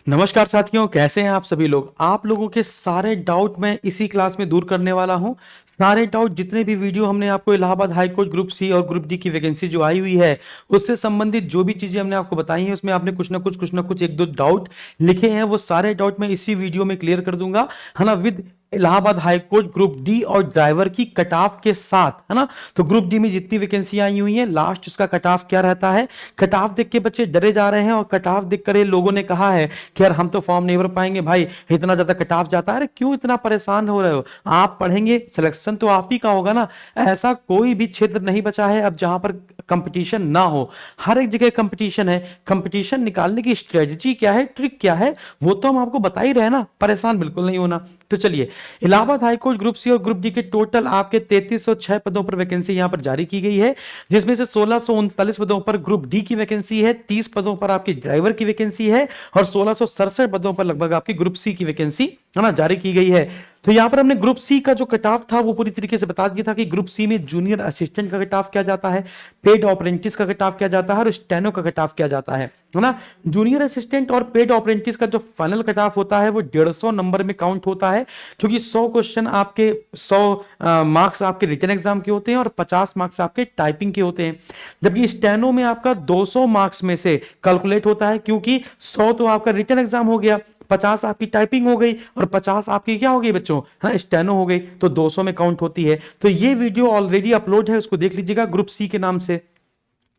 नमस्कार साथियों, कैसे हैं आप सभी लोग। आप लोगों के सारे डाउट मैं इसी क्लास में दूर करने वाला हूं। सारे डाउट जितने भी वीडियो हमने आपको Allahabad high court group C और ग्रुप डी की वैकेंसी जो आई हुई है उससे संबंधित जो भी चीजें हमने आपको बताई हैं उसमें आपने कुछ ना कुछ एक दो डाउट लिखे हैं, वो सारे डाउट मैं इसी वीडियो में क्लियर कर दूंगा, है ना। With Allahabad high court group D और ड्राइवर की कट ऑफ के साथ, है ना। तो ग्रुप डी में जितनी वैकेंसी आई हुई है लास्ट इसका कट ऑफ क्या रहता है। कट ऑफ देख के बच्चे डरे जा रहे हैं और कट ऑफ देख कर ये लोगों ने कहा है कि यार हम तो फॉर्म नहीं भर पाएंगे भाई, इतना ज्यादा कट ऑफ जाता है। अरे क्यों इतना परेशान हो रहे हो, आप पढ़ेंगे सिलेक्शन तो आप ही का होगा ना। ऐसा कोई भी क्षेत्र नहीं बचा है अब जहां पर कंपटीशन ना हो। हर एक जगह कंपटीशन है। कंपटीशन निकालने की स्ट्रेटजी क्या है, ट्रिक क्या है, वो तो हम आपको बता ही रहे ना। परेशान बिल्कुल नहीं होना। तो चलिए, इलाहाबाद हाईकोर्ट ग्रुप सी और ग्रुप डी के टोटल आपके 3306 पदों पर वैकेंसी यहां पर जारी की गई है, जिसमें से 1639 पदों पर ग्रुप डी की वैकेंसी है, 30 पदों पर आपकी ड्राइवर की वैकेंसी है और 1667 पदों पर लगभग आपकी ग्रुप सी की वैकेंसी, है ना, जारी की गई है। तो यहां पर हमने ग्रुप सी का जो कट ऑफ था वो पूरी तरीके से बता दिया था कि ग्रुप सी में जूनियर असिस्टेंट का कट ऑफ क्या जाता है, पेड अप्रेंटिस का कट ऑफ क्या जाता है और स्टेनो का कट ऑफ क्या जाता है ना। जूनियर असिस्टेंट और पेड अप्रेंटिस का जो फाइनल कट ऑफ होता है वो 150 नंबर में काउंट होता है, क्योंकि 100 क्वेश्चन आपके 100 मार्क्स आपके रिटन एग्जाम के होते हैं और 50 मार्क्स आपके टाइपिंग के होते हैं। जबकि स्टेनो में आपका 200 मार्क्स में से कैलकुलेट होता है, क्योंकि 100 तो आपका रिटन एग्जाम हो गया, 50 आपकी टाइपिंग हो गई और 50 आपकी क्या हो गई बच्चों, हाँ, स्टेनो हो गई, तो 200 में काउंट होती है। तो ये वीडियो ऑलरेडी अपलोड है, उसको देख लीजिएगा ग्रुप सी के नाम से।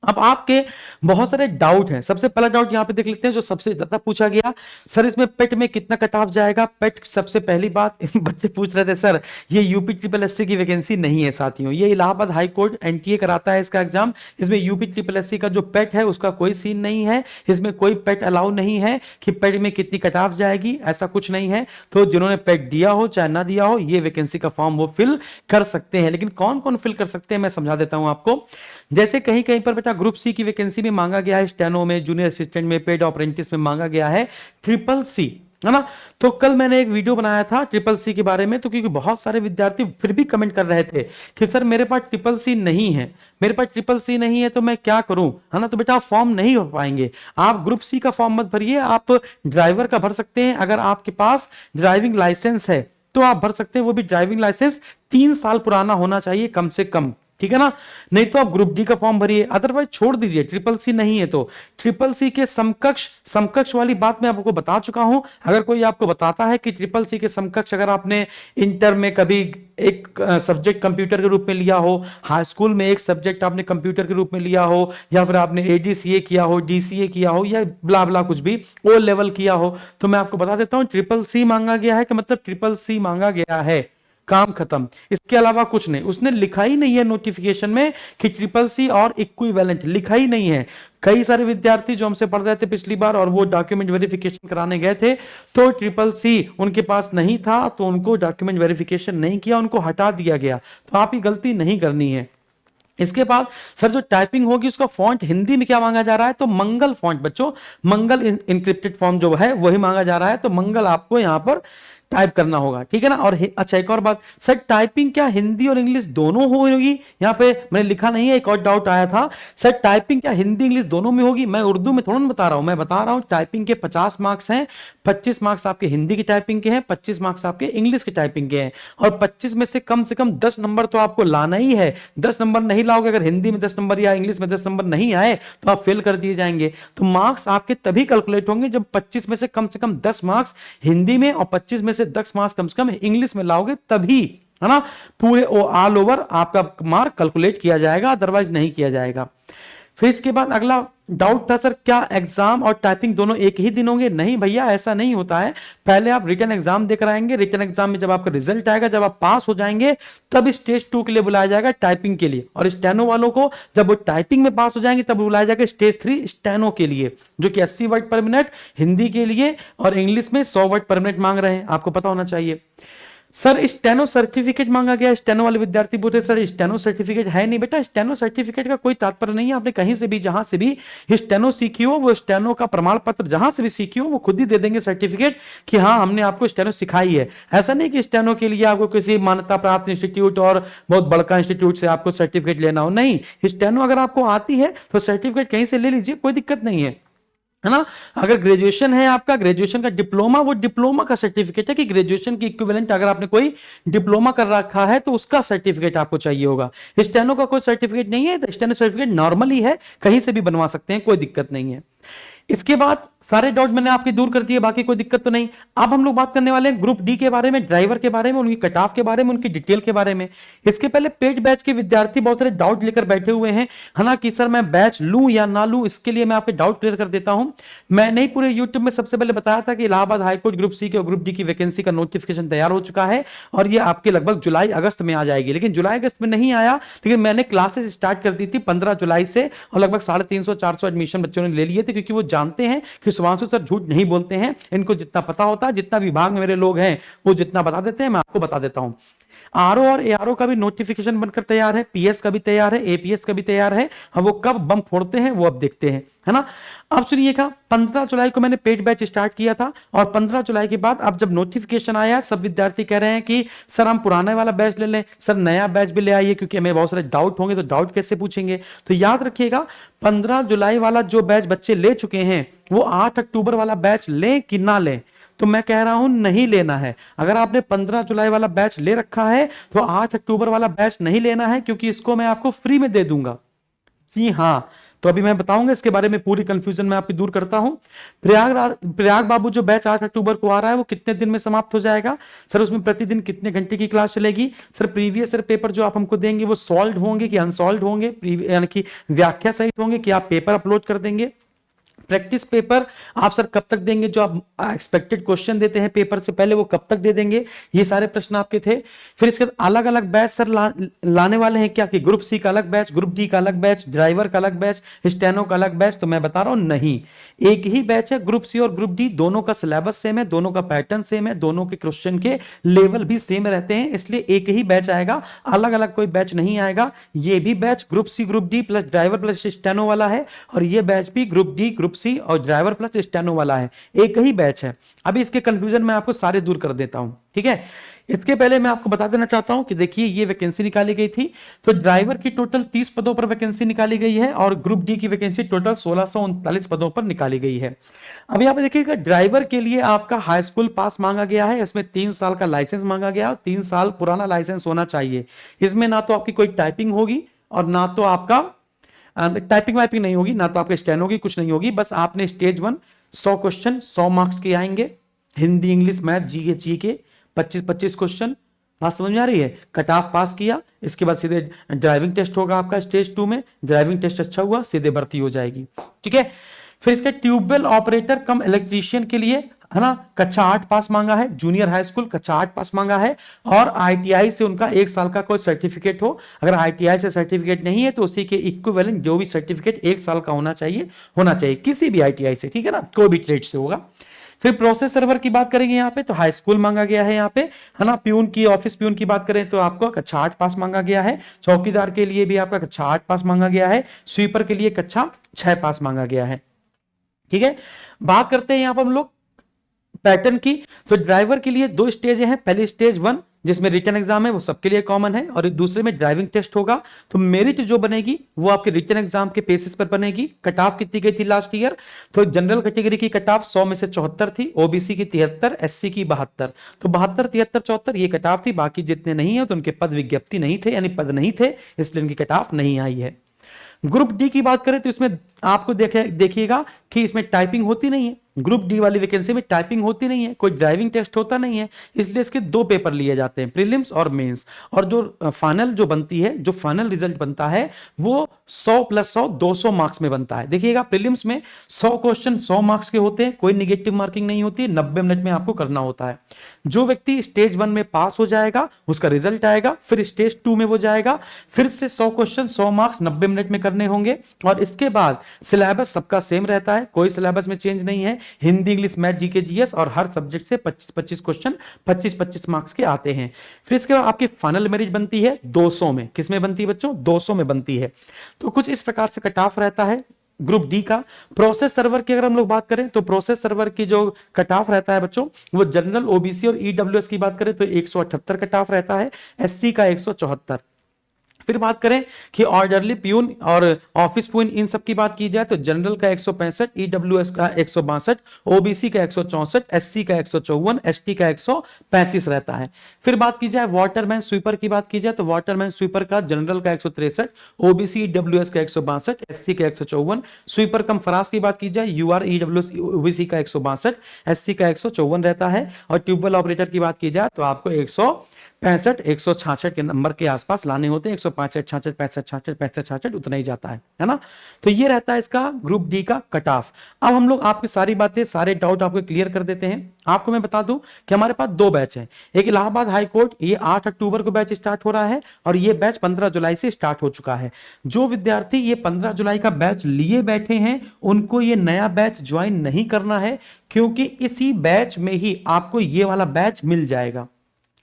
अब आपके बहुत सारे डाउट हैं। सबसे पहला डाउट यहां पे देख लेते हैं जो सबसे ज्यादा पूछा गया, सर इसमें पेट में कितना कट ऑफ जाएगा। पेट सबसे पहली बात बच्चे पूछ रहे थे, सर ये यूपी ट्रिपल एससी की वैकेंसी नहीं है साथियों, ये इलाहाबाद हाई कोर्ट एनटीए कराता है इसका एग्जाम। इसमें यूपी ट्रिपल एससी का जो पेट है उसका कोई सीन नहीं है, इसमें कोई पेट अलाउ नहीं है कि पेट में कितनी कट ऑफ जाएगी, ऐसा कुछ नहीं है। तो जिन्होंने पेट दिया हो चाहे ना दिया हो, ये वैकेंसी का फॉर्म वो फिल कर सकते हैं। लेकिन कौन कौन फिल कर सकते हैं मैं समझा देता हूं आपको। जैसे कहीं कहीं पर बेटा ग्रुप सी की वैकेंसी में मांगा गया है, स्टेनो में, जूनियर असिस्टेंट में, पेड अप्रेंटिस में मांगा गया है ट्रिपल सी, है ना। तो कल मैंने एक वीडियो बनाया था ट्रिपल सी के बारे में, तो क्योंकि बहुत सारे विद्यार्थी फिर भी कमेंट कर रहे थे कि सर मेरे पास ट्रिपल सी नहीं है, मेरे पास ट्रिपल सी नहीं है तो मैं क्या करूं, है ना। तो बेटा आप फॉर्म नहीं भर पाएंगे। आप ग्रुप सी का फॉर्म मत भरिए, आप ड्राइवर का भर सकते हैं। अगर आपके पास ड्राइविंग लाइसेंस है तो आप भर सकते हैं, वो भी ड्राइविंग लाइसेंस 3 साल पुराना होना चाहिए कम से कम, ठीक है ना। नहीं तो आप ग्रुप डी का फॉर्म भरिए, अदरवाइज छोड़ दीजिए। ट्रिपल सी नहीं है तो ट्रिपल सी के समकक्ष, समकक्ष वाली बात मैं आपको बता चुका हूं। अगर कोई आपको बताता है कि ट्रिपल सी के समकक्ष अगर आपने इंटर में कभी एक सब्जेक्ट कंप्यूटर के रूप में लिया हो, हाई स्कूल में एक सब्जेक्ट आपने कंप्यूटर के रूप में लिया हो, या फिर आपने एडीसीए किया हो, डीसीए किया हो, या ब्ला ब्ला कुछ भी ओ लेवल किया हो, तो मैं आपको बता देता हूं ट्रिपल सी मांगा गया है कि मतलब ट्रिपल सी मांगा गया है, काम खत्म। इसके अलावा कुछ नहीं। उसने लिखा ही नहीं है नोटिफिकेशन में कि ट्रिपल सी और इक्विवेलेंट, लिखा ही नहीं है। कई सारे विद्यार्थी जो हमसे पढ़ रहे थे पिछली बार और वो डॉक्यूमेंट वेरिफिकेशन कराने गए थे तो ट्रिपल सी उनके पास नहीं था, तो उनको डॉक्यूमेंट वेरिफिकेशन नहीं किया, उनको हटा दिया गया। तो आप ही गलती नहीं करनी है। इसके बाद सर जो टाइपिंग होगी उसका फॉन्ट हिंदी में क्या मांगा जा रहा है, तो मंगल फॉन्ट बच्चों, मंगल इनक्रिप्टेड फॉर्म जो है वही मांगा जा रहा है। तो मंगल आपको यहां पर टाइप करना होगा, ठीक है ना। और अच्छा एक और बात, सर टाइपिंग क्या हिंदी और इंग्लिश दोनों होगी, यहाँ पे मैंने लिखा नहीं है, एक और डाउट आया था, सर टाइपिंग क्या हिंदी इंग्लिश दोनों में होगी। मैं उर्दू में थोड़ा ना बता रहा हूं, मैं बता रहा हूं टाइपिंग के 50 मार्क्स हैं, 25 मार्क्स आपके हिंदी की टाइपिंग के हैं, 25 मार्क्स आपके इंग्लिश की टाइपिंग के हैं। और 25 में से कम 10 नंबर तो आपको लाना ही है। 10 नंबर नहीं लाओगे, अगर हिंदी में 10 नंबर या इंग्लिश में 10 नंबर नहीं आए तो आप फेल कर दिए जाएंगे। तो मार्क्स आपके तभी कैलकुलेट होंगे जब 25 में से कम 10 मार्क्स हिंदी में और 25 में से 10 मार्क्स कम से कम इंग्लिश में लाओगे, तभी, है ना, पूरे ऑल ओवर आपका मार्क कैलकुलेट किया जाएगा, अदरवाइज नहीं किया जाएगा। फिर इसके बाद अगला डाउट था, सर क्या एग्जाम और टाइपिंग दोनों एक ही दिन होंगे। नहीं भैया, ऐसा नहीं होता है। पहले आप रिटन एग्जाम देकर आएंगे, रिटन एग्जाम में जब आपका रिजल्ट आएगा, जब आप पास हो जाएंगे, तब स्टेज 2 के लिए बुलाया जाएगा टाइपिंग के लिए। और स्टेनो वालों को जब वो टाइपिंग में पास हो जाएंगे तब बुलाया जाएगा स्टेज 3 स्टेनो के लिए, जो कि 80 वर्ड पर मिनट हिंदी के लिए और इंग्लिश में 100 वर्ड पर मिनट मांग रहे हैं, आपको पता होना चाहिए। सर स्टेनो सर्टिफिकेट मांगा गया। स्टेनो वाले विद्यार्थी बोलते सर स्टेनो सर्टिफिकेट है नहीं। बेटा स्टेनो सर्टिफिकेट का कोई तात्पर्य नहीं है, आपने कहीं से भी जहां से भी स्टेनो सीखी हो, वो स्टेनो का प्रमाण पत्र जहां से भी सीखी हो वो खुद ही दे देंगे सर्टिफिकेट कि हाँ हमने आपको स्टेनो सिखाई है। ऐसा नहीं कि स्टेनो के लिए आपको किसी मान्यता प्राप्त इंस्टीट्यूट और बहुत बड़का इंस्टीट्यूट से आपको सर्टिफिकेट लेना हो, नहीं। स्टेनो अगर आपको आती है तो सर्टिफिकेट कहीं से ले लीजिए, कोई दिक्कत नहीं है। है ना। अगर ग्रेजुएशन है आपका, ग्रेजुएशन का डिप्लोमा, वो डिप्लोमा का सर्टिफिकेट है कि ग्रेजुएशन की इक्विवेलेंट अगर आपने कोई डिप्लोमा कर रखा है तो उसका सर्टिफिकेट आपको चाहिए होगा। स्टेनो का कोई सर्टिफिकेट नहीं है, तो स्टेनो सर्टिफिकेट नॉर्मली है, कहीं से भी बनवा सकते हैं, कोई दिक्कत नहीं है। इसके बाद सारे डाउट मैंने आपके दूर कर दिए, बाकी कोई दिक्कत तो नहीं। अब हम लोग बात करने वाले हैं ग्रुप डी के बारे में, ड्राइवर के बारे में, उनकी कट ऑफ के बारे में, उनकी डिटेल के बारे में। इसके पहले पेड बैच के विद्यार्थी बहुत सारे डाउट लेकर बैठे हुए हैं, है ना, कि सर मैं बैच लूं या ना लूं। इसके लिए मैं आपके डाउट क्लियर कर देता हूं। मैंने ही पूरे यूट्यूब में सबसे पहले बताया था कि इलाहाबाद हाईकोर्ट ग्रुप सी के और ग्रुप डी की वैकेंसी का नोटिफिकेशन तैयार हो चुका है और ये आपके लगभग जुलाई अगस्त में आ जाएगी। लेकिन जुलाई अगस्त में नहीं आया, लेकिन मैंने क्लासेस स्टार्ट कर दी थी 15 जुलाई से, और लगभग 350-400 एडमिशन बच्चों ने ले लिए थे, क्योंकि वो जानते हैं कि सुभांशु सर झूठ नहीं बोलते हैं, इनको जितना पता होता है, जितना विभाग में मेरे लोग हैं वो जितना बता देते हैं, मैं आपको बता देता हूं। आरओ और एआरओ का भी नोटिफिकेशन बनकर तैयार है, पीएस का भी तैयार है, एपीएस का भी तैयार है। अब वो कब बम फोड़ते हैं वो अब देखते हैं, है ना। अब सुनिएगा, 15 जुलाई को मैंने पेड बैच स्टार्ट किया था, और 15 जुलाई के बाद अब जब नोटिफिकेशन आया, सब विद्यार्थी कह रहे हैं कि सर हम पुराने वाला बैच ले लें, सर नया बैच भी ले आइए, क्योंकि हमें बहुत सारे डाउट होंगे, तो डाउट कैसे पूछेंगे। तो याद रखिएगा, 15 जुलाई वाला जो बैच बच्चे ले चुके हैं, वो 8 अक्टूबर वाला बैच लें कि ना लें। तो मैं कह रहा हूं नहीं लेना है। अगर आपने 15 जुलाई वाला बैच ले रखा है तो 8 अक्टूबर वाला बैच नहीं लेना है, क्योंकि इसको मैं आपको फ्री में दे दूंगा। जी हाँ, तो अभी मैं बताऊंगा इसके बारे में, पूरी कंफ्यूजन मैं आपकी दूर करता हूं। प्रयाग बाबू जो बैच 8 अक्टूबर को आ रहा है, वो कितने दिन में समाप्त हो जाएगा सर? उसमें प्रतिदिन कितने घंटे की क्लास चलेगी सर? प्रीवियस ईयर पेपर जो आप हमको देंगे वो सॉल्व होंगे कि अनसॉल्व होंगे, यानी कि व्याख्या सहित होंगे, कि आप पेपर अपलोड कर देंगे? प्रैक्टिस पेपर आप सर कब तक देंगे? जो आप एक्सपेक्टेड क्वेश्चन देते हैं पेपर से पहले, वो कब तक दे देंगे? ये सारे प्रश्न आपके थे। फिर इसके बाद अलग अलग बैच सर लाने वाले हैं क्या, कि ग्रुप सी का अलग बैच, ग्रुप डी का अलग बैच, ड्राइवर का अलग बैच, स्टेनो का अलग बैच? तो मैं बता रहा हूं नहीं, एक ही बैच है। ग्रुप सी और ग्रुप डी दोनों का सिलेबस सेम है, दोनों का पैटर्न सेम है, दोनों के क्वेश्चन के लेवल भी सेम रहते हैं, इसलिए एक ही बैच आएगा, अलग अलग कोई बैच नहीं आएगा। ये भी batch group C group D plus driver plus steno वाला है, और ये बैच भी ग्रुप डी ग्रुप सी और ड्राइवर प्लस स्टेनो वाला है, एक ही बैच है। अभी इसके कंफ्यूजन मैं आपको सारे दूर कर देता हूं, ठीक है। इसके पहले मैं आपको बता देना चाहता हूं कि देखिए, ये वैकेंसी निकाली गई थी, तो ड्राइवर की टोटल 30 पदों पर वैकेंसी निकाली गई है, और ग्रुप डी की वैकेंसी टोटल 1639 पदों पर निकाली गई है। अब यहां पे देखिएगा, ड्राइवर के लिए आपका हाई स्कूल पास मांगा गया है, इसमें 3 साल का लाइसेंस मांगा गया, 3 साल पुराना लाइसेंस होना चाहिए। इसमें ना तो आपकी कोई टाइपिंग होगी, और ना तो आपका टाइपिंग वाइपिंग नहीं होगी, ना तो आपके स्टेनो की कुछ नहीं होगी। बस आपने स्टेज 1 100 क्वेश्चन 100 मार्क्स के आएंगे, हिंदी इंग्लिश मैथ जी के 25-25 क्वेश्चन। बात समझ में आ रही है? कट ऑफ पास किया, इसके बाद सीधे ड्राइविंग टेस्ट होगा आपका स्टेज 2 में, ड्राइविंग टेस्ट अच्छा हुआ सीधे भर्ती हो जाएगी, ठीक है। फिर इसके ट्यूबवेल ऑपरेटर कम इलेक्ट्रीशियन के लिए, है ना, कक्षा 8 पास मांगा है, जूनियर हाई स्कूल कक्षा 8 पास मांगा है, और आईटीआई से उनका 1 साल का कोई सर्टिफिकेट हो। अगर आईटीआई से सर्टिफिकेट नहीं है तो उसी के इक्विवेलेंट जो भी सर्टिफिकेट 1 साल का होना चाहिए किसी भी आईटीआई से, ठीक है ना, कोई भी ट्रेड से होगा। फिर प्रोसेस सर्वर की बात करेंगे यहाँ पे, तो हाई स्कूल मांगा गया है यहाँ पे, है ना। प्यून की, ऑफिस प्यून की बात करें तो आपको कक्षा 8 पास मांगा गया है। चौकीदार के लिए भी आपका कक्षा 8 पास मांगा गया है। स्वीपर के लिए कक्षा 6 पास मांगा गया है, ठीक है। बात करते हैं यहां पर हम लोग पैटर्न की, तो ड्राइवर के लिए 2 स्टेज हैं। पहली स्टेज 1 जिसमें रिटन एग्जाम है, वो सबके लिए कॉमन है, और दूसरे में ड्राइविंग टेस्ट होगा। तो मेरिट जो बनेगी वो आपके रिटन एग्जाम के बेसिस पर बनेगी। कट ऑफ कितनी गई थी लास्ट ईयर? तो जनरल कैटेगरी की कट ऑफ 100 में से 74 थी, ओबीसी की 73, एससी की 72। तो 72, 73, 74 ये कट ऑफ थी। बाकी जितने नहीं है तो उनके पद विज्ञप्ति नहीं थे, यानी पद नहीं थे, इसलिए उनकी कट ऑफ नहीं आई है। ग्रुप डी की बात करें तो इसमें आपको देखिएगा कि इसमें टाइपिंग होती नहीं है। ग्रुप डी वाली वैकेंसी में टाइपिंग होती नहीं है, कोई ड्राइविंग टेस्ट होता नहीं है, इसलिए इसके 2 पेपर लिए जाते हैं, प्रीलिम्स और मेंस। और जो फाइनल जो बनती है, जो फाइनल रिजल्ट बनता है, वो 100 + 100 200 मार्क्स में बनता है। देखिएगा, प्रीलिम्स में 100 क्वेश्चन 100 मार्क्स के होते हैं, कोई निगेटिव मार्किंग नहीं होती, 90 मिनट में आपको करना होता है। जो व्यक्ति स्टेज 1 में पास हो जाएगा उसका रिजल्ट आएगा, फिर स्टेज 2 में वो जाएगा, फिर से 100 क्वेश्चन 100 मार्क्स 90 मिनट में करने होंगे। और इसके बाद सिलेबस सबका सेम रहता है, कोई सिलेबस में चेंज नहीं है। Hindi English math GK GS और हर सब्जेक्ट से 25-25 क्वेश्चन 25-25 मार्क्स के आते हैं। फिर इसके बाद आपकी फाइनल मेरिट बनती है 200 में। किस में बनती है बच्चों? 200 में बनती है। तो कुछ इस प्रकार से कट ऑफ रहता है ग्रुप डी का। प्रोसेस सर्वर की अगर हम लोग बात करें तो प्रोसेस सर्वर की जो कट ऑफ रहता है बच्चों, वो जनरल ओबीसी और ईडब्ल्यूएस की बात करें तो 178 कट ऑफ रहता है, एससी का 174। फिर बात करें कि ऑर्डरली प्यून और ऑफिस प्यून इन सब की बात की जाए तो जनरल का 165, ईडब्ल्यूएस का 162, ओबीसी का 164, एससी का 154, एसटी का 135 रहता है। फिर बात की जाए वाटरमैन स्वीपर की बात की जाए तो वाटरमैन स्वीपर का जनरल का 163, ओबीसी ईडब्ल्यूएस का 162, एससी का 154, स्वीपर कम फरास की बात की जाए यूआर ईडब्ल्यूएस ओबीसी का 162, एससी का 154 रहता है। और ट्यूबवेल ऑपरेटर की बात की जाए तो आपको 165 166 के नंबर के आसपास लाने होते हैं, 165 66 65 66 65 66 उतना ही जाता है ना। तो ये रहता है इसका ग्रुप डी का कट ऑफ। अब हम लोग आपकी सारी बातें सारे डाउट आपको क्लियर कर देते हैं। आपको मैं बता दूं कि हमारे पास दो बैच हैं, एक इलाहाबाद हाई कोर्ट ये 8 अक्टूबर को बैच स्टार्ट हो रहा है और ये बैच 15 जुलाई से स्टार्ट हो चुका है। जो विद्यार्थी ये 15 जुलाई का बैच लिए बैठे हैं उनको ये नया बैच ज्वाइन नहीं करना है, क्योंकि इसी बैच में ही आपको ये वाला बैच मिल जाएगा।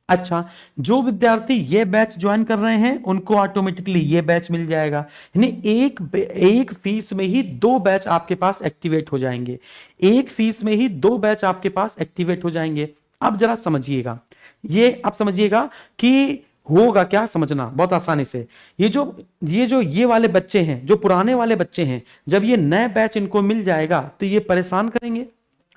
अच्छा, जो विद्यार्थी ये बैच ज्वाइन कर रहे हैं उनको ऑटोमेटिकली ये बैच मिल जाएगा, यानी एक फीस में ही दो बैच आपके पास एक्टिवेट हो जाएंगे, एक फीस में ही दो बैच आपके पास एक्टिवेट हो जाएंगे। अब जरा समझिएगा, ये अब समझिएगा कि होगा क्या, समझना बहुत आसानी से। ये वाले बच्चे हैं, जो पुराने वाले बच्चे हैं, जब ये नए बैच इनको मिल जाएगा तो ये परेशान करेंगे,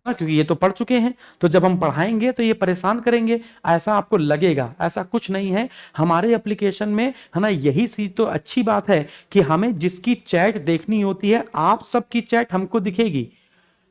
क्योंकि ये तो पढ़ चुके हैं, तो जब हम पढ़ाएंगे तो ये परेशान करेंगे, ऐसा आपको लगेगा। ऐसा कुछ नहीं है हमारे एप्लीकेशन में, है ना। यही चीज तो अच्छी बात है कि हमें जिसकी चैट देखनी होती है, आप सबकी चैट हमको दिखेगी,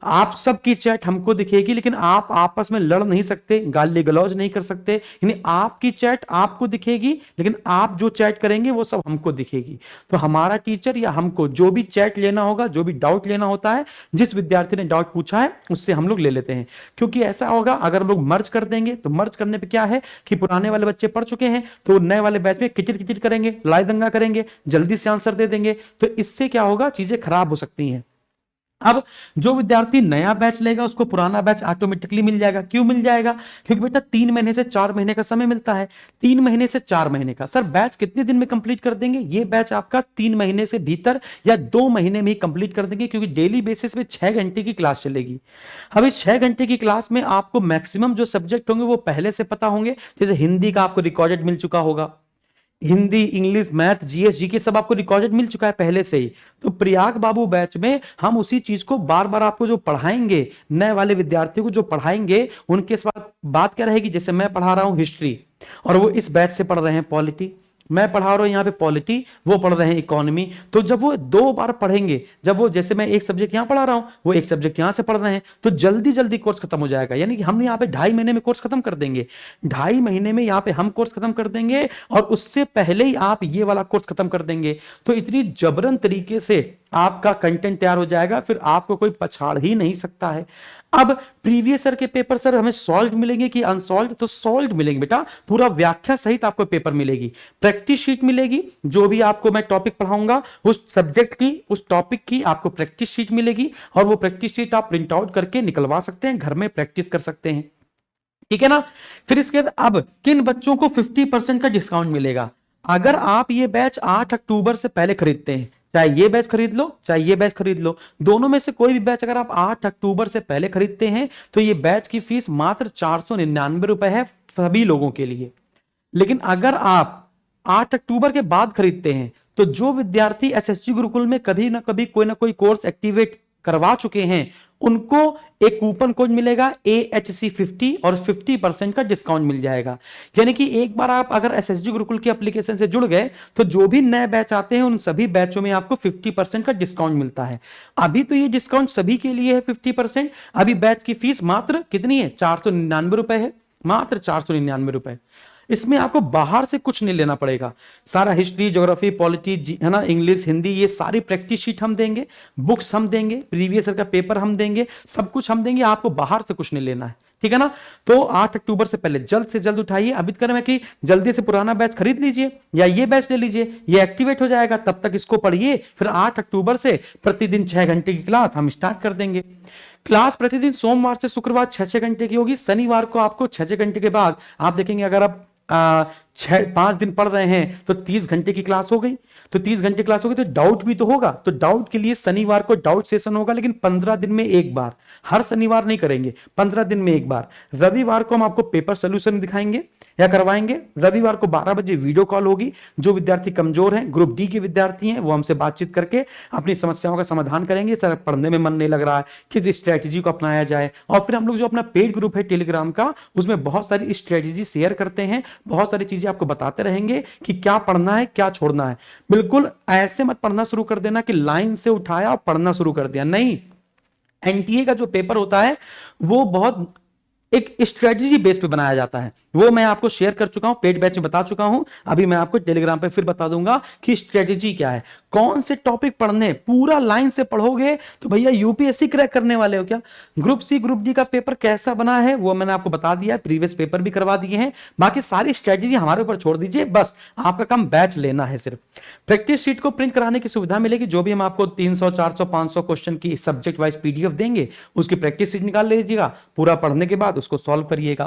आप सबकी चैट हमको दिखेगी, लेकिन आप आपस में लड़ नहीं सकते, गाली गलौज नहीं कर सकते, यानी आपकी चैट आपको दिखेगी, लेकिन आप जो चैट करेंगे वो सब हमको दिखेगी। तो हमारा टीचर या हमको जो भी चैट लेना होगा, जो भी डाउट लेना होता है, जिस विद्यार्थी ने डाउट पूछा है उससे हम लोग ले लेते हैं। क्योंकि ऐसा होगा अगर लोग मर्ज कर देंगे तो मर्ज करने पर क्या है कि पुराने वाले बच्चे पढ़ चुके हैं तो नए वाले बैच में किचिर किचिर करेंगे, लड़ाई दंगा करेंगे, जल्दी से आंसर दे देंगे, तो इससे क्या होगा, चीजें खराब हो सकती हैं। अब जो विद्यार्थी नया बैच लेगा उसको पुराना बैच ऑटोमेटिकली मिल जाएगा। क्यों मिल जाएगा? क्योंकि बेटा 3 महीने से 4 महीने का समय मिलता है। 3 महीने से 4 महीने का सर बैच कितने दिन में कंप्लीट कर देंगे? ये बैच आपका 3 महीने से भीतर या 2 महीने में ही कंप्लीट कर देंगे, क्योंकि डेली बेसिस पे 6 घंटे की क्लास चलेगी। अब इस 6 घंटे की क्लास में आपको मैक्सिमम जो सब्जेक्ट होंगे वो पहले से पता होंगे। जैसे हिंदी का आपको रिकॉर्डेड मिल चुका होगा, Hindi, English, math, GS, GK सब आपको रिकॉर्डेड मिल चुका है पहले से ही। तो प्रयाग बाबू बैच में हम उसी चीज को बार बार आपको जो पढ़ाएंगे, नए वाले विद्यार्थियों को जो पढ़ाएंगे, उनके साथ बात क्या रहेगी, जैसे मैं पढ़ा रहा हूं हिस्ट्री और वो इस बैच से पढ़ रहे हैं पॉलिटी, मैं पढ़ा रहा हूं यहाँ पे पॉलिटी, वो पढ़ रहे हैं इकोनॉमी, तो जब वो 2 बार पढ़ेंगे, जब वो जैसे मैं एक सब्जेक्ट यहां पढ़ा रहा हूं, वो एक सब्जेक्ट यहां से पढ़ रहे हैं, तो जल्दी जल्दी कोर्स खत्म हो जाएगा। यानी कि हम यहाँ पे 2.5 महीने में कोर्स खत्म कर देंगे, 2.5 महीने में यहाँ पे हम कोर्स खत्म कर देंगे और उससे पहले ही आप ये वाला कोर्स खत्म कर देंगे। तो इतनी जबरन तरीके से आपका कंटेंट तैयार हो जाएगा, फिर आपको कोई पछाड़ ही नहीं सकता है। अब प्रीवियस ईयर के पेपर सर हमें सॉल्व मिलेंगे कि अनसॉल्व? तो सॉल्व मिलेंगे बेटा, पूरा व्याख्या सहित आपको पेपर मिलेगी, प्रैक्टिस शीट मिलेगी, जो भी आपको मैं टॉपिक पढ़ाऊंगा उस सब्जेक्ट की, उस टॉपिक की आपको प्रैक्टिस शीट मिलेगी, और वो प्रैक्टिस शीट आप प्रिंट आउट करके निकलवा सकते हैं, घर में प्रैक्टिस कर सकते हैं, ठीक है ना। फिर इसके बाद अब किन बच्चों को 50% का डिस्काउंट मिलेगा? अगर आप ये बैच 8 अक्टूबर से पहले खरीदते हैं, चाहे ये बैच खरीद लो चाहे ये बैच खरीद लो, दोनों में से कोई भी बैच अगर आप 8 अक्टूबर से पहले खरीदते हैं तो ये बैच की फीस मात्र 499 रुपए है सभी लोगों के लिए। लेकिन अगर आप 8 अक्टूबर के बाद खरीदते हैं तो जो विद्यार्थी एसएसजी गुरुकुल में कभी ना कभी कोई ना कोई कोर्स एक्टिवेट करवा चुके हैं उनको एक कूपन कोड मिलेगा AHC50 और 50% का डिस्काउंट मिल जाएगा। यानी कि एक बार आप अगर एसएसजी गुरुकुल की एप्लीकेशन से जुड़ गए तो जो भी नए बैच आते हैं उन सभी बैचों में आपको 50% का डिस्काउंट मिलता है। अभी तो ये डिस्काउंट सभी के लिए है 50%। अभी बैच की फीस मात्र कितनी है? 499 रुपए है, मात्र 499 रुपए। इसमें आपको बाहर से कुछ नहीं लेना पड़ेगा, सारा हिस्ट्री, ज्योग्राफी, पॉलिटी, है ना, इंग्लिश, हिंदी, ये सारी प्रैक्टिस शीट हम देंगे, बुक्स हम देंगे, प्रीवियस ईयर का पेपर हम देंगे, सब कुछ हम देंगे, आपको बाहर से कुछ नहीं लेना है, ठीक है ना। तो 8 अक्टूबर से पहले जल्द से जल्द उठाइए। अभी करें मैं कि जल्दी से पुराना बैच खरीद लीजिए या ये बैच ले लीजिए, ये एक्टिवेट हो जाएगा, तब तक इसको पढ़िए। फिर 8 अक्टूबर से प्रतिदिन 6 घंटे की क्लास हम स्टार्ट कर देंगे। क्लास प्रतिदिन सोमवार से शुक्रवार 6-6 घंटे की होगी। शनिवार को आपको 6-6 घंटे के बाद आप देखेंगे, अगर आप 5 दिन पढ़ रहे हैं तो 30 घंटे की क्लास हो गई। तो 30 घंटे क्लास हो गई तो डाउट भी तो होगा। तो डाउट के लिए शनिवार को डाउट सेशन होगा, लेकिन 15 दिन में एक बार, हर शनिवार नहीं करेंगे, 15 दिन में एक बार। रविवार को हम आपको पेपर सोल्यूशन दिखाएंगे या करवाएंगे। रविवार को 12 बजे वीडियो कॉल होगी। जो विद्यार्थी कमजोर हैं, ग्रुप डी के विद्यार्थी हैं, वो हमसे बातचीत करके अपनी समस्याओं का समाधान करेंगे। सर पढ़ने में मन नहीं लग रहा है, किस स्ट्रेटेजी को अपनाया जाए। और फिर हम लोग जो अपना पेड ग्रुप है टेलीग्राम का, उसमें बहुत सारी स्ट्रेटेजी शेयर करते हैं, बहुत सारी चीजें आपको बताते रहेंगे कि क्या पढ़ना है, क्या छोड़ना है। बिल्कुल ऐसे मत पढ़ना शुरू कर देना कि लाइन से उठाया और पढ़ना शुरू कर दिया, नहीं। एनटीए का जो पेपर होता है वो बहुत एक स्ट्रेटजी बेस पे बनाया जाता है। वो मैं आपको शेयर कर चुका हूं, पेड बैच में बता चुका हूं। अभी मैं आपको टेलीग्राम पे फिर बता दूंगा कि स्ट्रेटजी क्या है, कौन से टॉपिक पढ़ने। पूरा लाइन से पढ़ोगे तो भैया यूपीएससी क्रैक करने वाले हो क्या। ग्रुप सी ग्रुप डी का पेपर कैसा बना है वो मैंने आपको बता दिया, प्रीवियस पेपर भी करवा दिए हैं। बाकी सारी स्ट्रेटजी हमारे ऊपर छोड़ दीजिए, बस आपका काम बैच लेना है। सिर्फ प्रैक्टिस शीट को प्रिंट कराने की सुविधा मिलेगी। जो भी हम आपको 300 400 500 क्वेश्चन की सब्जेक्ट वाइज पीडीएफ देंगे, उसकी प्रैक्टिस शीट निकाल लीजिएगा। पूरा पढ़ने के बाद उसको सॉल्व करिएगा।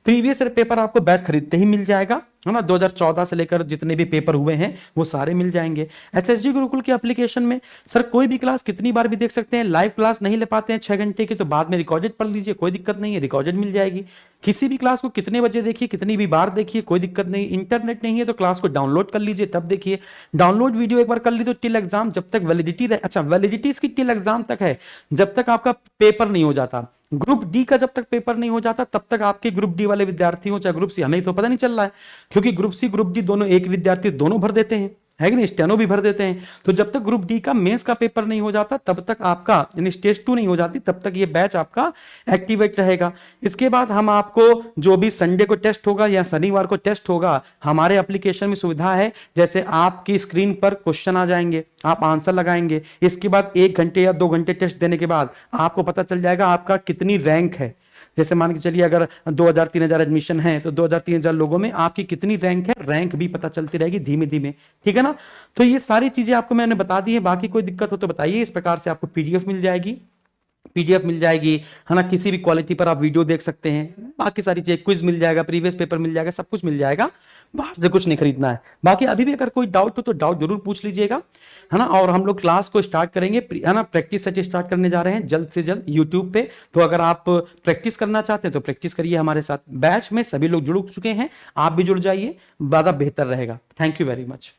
प्रीवियस पेपर आपको बैच खरीदते ही मिल जाएगा, है ना। 2014 से लेकर जितने भी पेपर हुए हैं वो सारे मिल जाएंगे। एसएसजी गुरुकुल के एप्लीकेशन में सर कोई भी क्लास कितनी बार भी देख सकते हैं। लाइव क्लास नहीं ले पाते हैं 6 घंटे की, तो बाद में रिकॉर्डेड पढ़ लीजिए, कोई दिक्कत नहीं है, रिकॉर्डेड मिल जाएगी। किसी भी क्लास को कितने बजे देखिए, कितनी भी बार देखिए, कोई दिक्कत नहीं। इंटरनेट नहीं है तो क्लास को डाउनलोड कर लीजिए, तब देखिए। डाउनलोड वीडियो एक बार कर ली तो टिल एग्जाम जब तक वैलिडिटी रहे, अच्छा वैलिडिटी इसकी टिल एग्जाम तक है, जब तक आपका पेपर नहीं हो जाता। ग्रुप डी का जब तक पेपर नहीं हो जाता तब तक आपके ग्रुप डी वाले विद्यार्थी हो चाहे ग्रुप सी, हमें तो पता नहीं चल रहा है, क्योंकि ग्रुप सी ग्रुप डी दोनों एक विद्यार्थी दोनों भर देते हैं, है कि नहीं, स्टेनो भी भर देते हैं। तो जब तक ग्रुप डी का मेंस का पेपर नहीं हो जाता तब तक आपका यानी स्टेज 2 नहीं हो जाती, तब तक ये बैच आपका एक्टिवेट रहेगा। इसके बाद हम आपको जो भी संडे को टेस्ट होगा या शनिवार को टेस्ट होगा, हमारे एप्लीकेशन में सुविधा है, जैसे आपकी स्क्रीन पर क्वेश्चन आ जाएंगे, आप आंसर लगाएंगे। इसके बाद 1 घंटे या 2 घंटे टेस्ट देने के बाद आपको पता चल जाएगा आपका कितनी रैंक है। जैसे मान के चलिए अगर 2000-3000 एडमिशन है तो 2000-3000 लोगों में आपकी कितनी रैंक है, रैंक भी पता चलती रहेगी धीमे धीमे, ठीक है ना। तो ये सारी चीजें आपको मैंने बता दी है। बाकी कोई दिक्कत हो तो बताइए। इस प्रकार से आपको पीडीएफ मिल जाएगी, पीडीएफ मिल जाएगी, है ना। किसी भी क्वालिटी पर आप वीडियो देख सकते हैं। बाकी सारी चीजें, क्विज मिल जाएगा, प्रीवियस पेपर मिल जाएगा, सब कुछ मिल जाएगा। बाहर से कुछ नहीं खरीदना है। बाकी अभी भी अगर कोई डाउट हो तो डाउट जरूर पूछ लीजिएगा, है ना। और हम लोग क्लास को स्टार्ट करेंगे, है ना, प्रैक्टिस सेट स्टार्ट करने जा रहे हैं जल्द से जल्द यूट्यूब पे। तो अगर आप प्रैक्टिस करना चाहते हैं तो प्रैक्टिस करिए हमारे साथ। बैच में सभी लोग जुड़ चुके हैं, आप भी जुड़ जाइए, ज्यादा बेहतर रहेगा। Thank you very much.